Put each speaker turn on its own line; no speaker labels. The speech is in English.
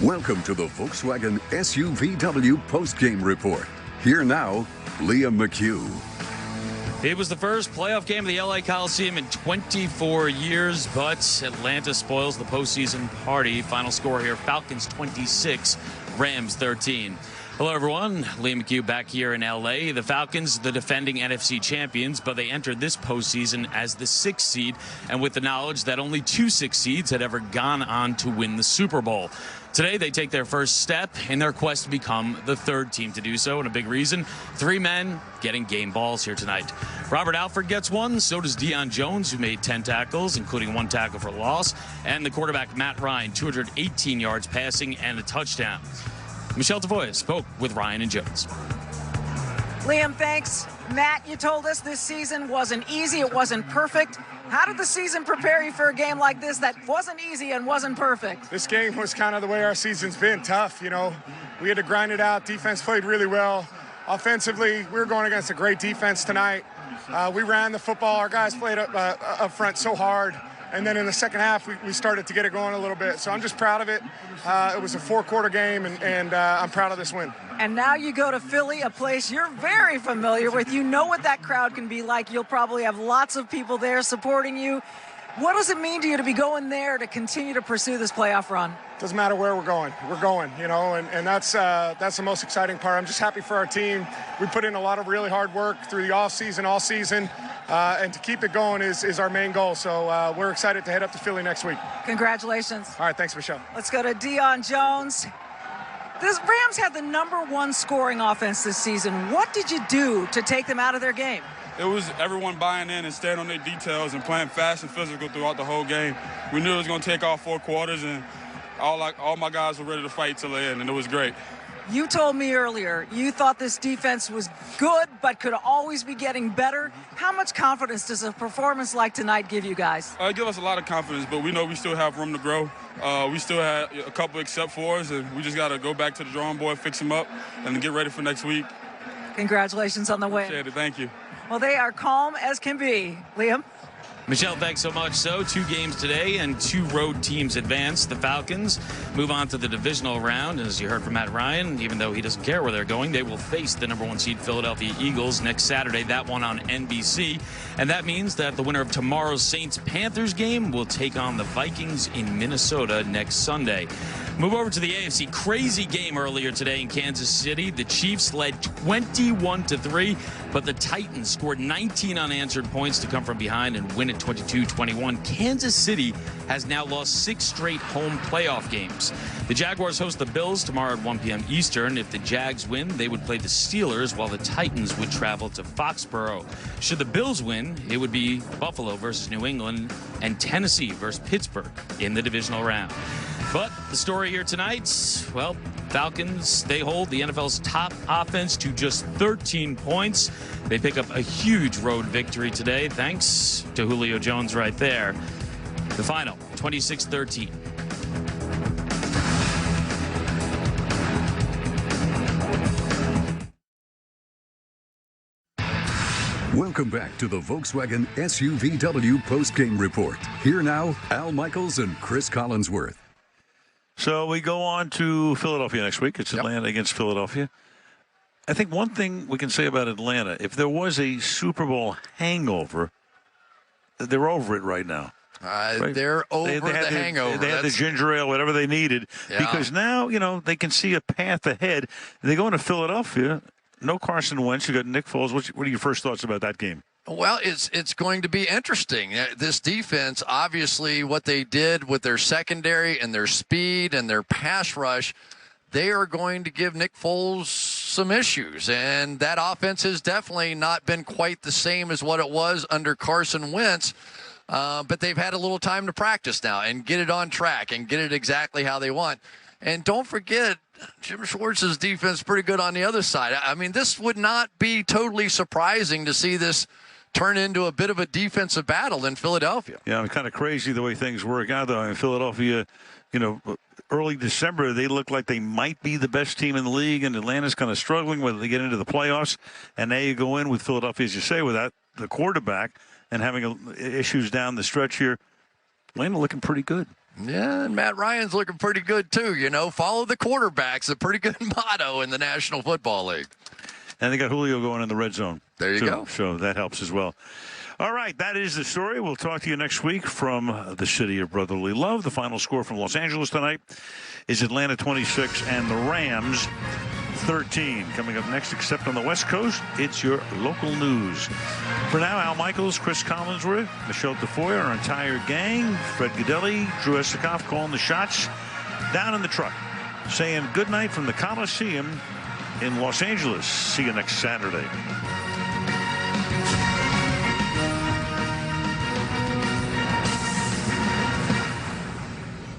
Welcome to the Volkswagen SUVW postgame report. Here now, Liam McHugh.
It was the first playoff game of the LA Coliseum in 24 years, but Atlanta spoils the postseason party. Final score here, Falcons 26, Rams 13. Hello, everyone. Liam McHugh back here in LA. The Falcons, the defending NFC champions, but they entered this postseason as the 6th seed, and with the knowledge that only 2 6 seeds had ever gone on to win the Super Bowl. Today, they take their first step in their quest to become the 3rd team to do so, and a big reason, 3 men getting game balls here tonight. Robert Alford gets one, so does Deion Jones, who made 10 tackles, including 1 tackle for loss, and the quarterback Matt Ryan, 218 yards passing and a touchdown. Michelle Tavoya spoke with Ryan and Jones.
Liam, thanks. Matt, you told us this season wasn't easy, it wasn't perfect. How did the season prepare you for a game like this that wasn't easy and wasn't perfect?
This game was kind of the way our season's been, tough, you know. We had to grind it out. Defense played really well. Offensively, we were going against a great defense tonight. We ran the football. Our guys played up front so hard. And then in the second half, we started to get it going a little bit. So I'm just proud of it. It was a 4-quarter game, and I'm proud of this win.
And now you go to Philly, a place you're very familiar with. You know what that crowd can be like. You'll probably have lots of people there supporting you. What does it mean to you to be going there to continue to pursue this playoff run?
Doesn't matter where we're going, you know, and that's the most exciting part. I'm just happy for our team. We put in a lot of really hard work through the offseason, all season, and to keep it going is our main goal. So we're excited to head up to Philly next week.
Congratulations.
All right, thanks, Michelle.
Let's go to Deion Jones. The Rams had the #1 scoring offense this season. What did you do to take them out of their game?
It was everyone buying in and staying on their details and playing fast and physical throughout the whole game. We knew it was going to take all 4 quarters, and all my guys were ready to fight till the end, and it was great.
You told me earlier you thought this defense was good but could always be getting better. How much confidence does a performance like tonight give you guys?
It gives us a lot of confidence, but we know we still have room to grow. We still had a couple except fours, and we just got to go back to the drawing board, fix them up, and get ready for next week.
Congratulations on the win.
Appreciate it. Thank you.
Well, they are calm as can be. Liam?
Michelle, thanks so much. So 2 games today and 2 road teams advance. The Falcons move on to the divisional round. As you heard from Matt Ryan, even though he doesn't care where they're going, they will face the #1 seed Philadelphia Eagles next Saturday, that one on NBC. And that means that the winner of tomorrow's Saints-Panthers game will take on the Vikings in Minnesota next Sunday. Move over to the AFC. Crazy game earlier today in Kansas City. The Chiefs led 21-3, but the Titans scored 19 unanswered points to come from behind and win it 22-21. Kansas City has now lost 6 straight home playoff games. The Jaguars host the Bills tomorrow at 1 p.m. Eastern. If the Jags win, they would play the Steelers, while the Titans would travel to Foxborough. Should the Bills win, it would be Buffalo versus New England and Tennessee versus Pittsburgh in the divisional round. But the story here tonight, well, Falcons, they hold the NFL's top offense to just 13 points. They pick up a huge road victory today, thanks to Julio Jones right there. The final, 26-13.
Welcome back to the Volkswagen SUVW postgame report. Here now, Al Michaels and Chris Collinsworth.
So we go on to Philadelphia next week. It's Atlanta against Philadelphia. I think one thing we can say about Atlanta, if there was a Super Bowl hangover, they're over it right now. Right?
They're over the hangover.
They had the ginger ale, whatever they needed, because now, you know, they can see a path ahead. They go into Philadelphia, no Carson Wentz. You got Nick Foles. What are your first thoughts about that game?
Well, it's going to be interesting. This defense, obviously, what they did with their secondary and their speed and their pass rush, they are going to give Nick Foles some issues. And that offense has definitely not been quite the same as what it was under Carson Wentz. But they've had a little time to practice now and get it on track and get it exactly how they want. And don't forget, Jim Schwartz's defense is pretty good on the other side. I mean, this would not be totally surprising to see this turn into a bit of a defensive battle in Philadelphia.
Yeah, I'm kind of crazy the way things work out, though. In Philadelphia, you know, early December, they look like they might be the best team in the league, and Atlanta's kind of struggling whether they get into the playoffs. And now you go in with Philadelphia, as you say, without the quarterback and having issues down the stretch here. Atlanta looking pretty good.
Yeah, and Matt Ryan's looking pretty good, too. Follow the quarterbacks, a pretty good motto in the National Football League.
And they got Julio going in the red zone.
There you go.
So that helps as well. All right, that is the story. We'll talk to you next week from the city of brotherly love. The final score from Los Angeles tonight is Atlanta 26 and the Rams 13. Coming up next, except on the West Coast, it's your local news. For now, Al Michaels, Chris Collinsworth, Michelle DeFoy, our entire gang, Fred Godelli, Drew Esikoff calling the shots down in the truck, saying good night from the Coliseum in Los Angeles. See you next Saturday.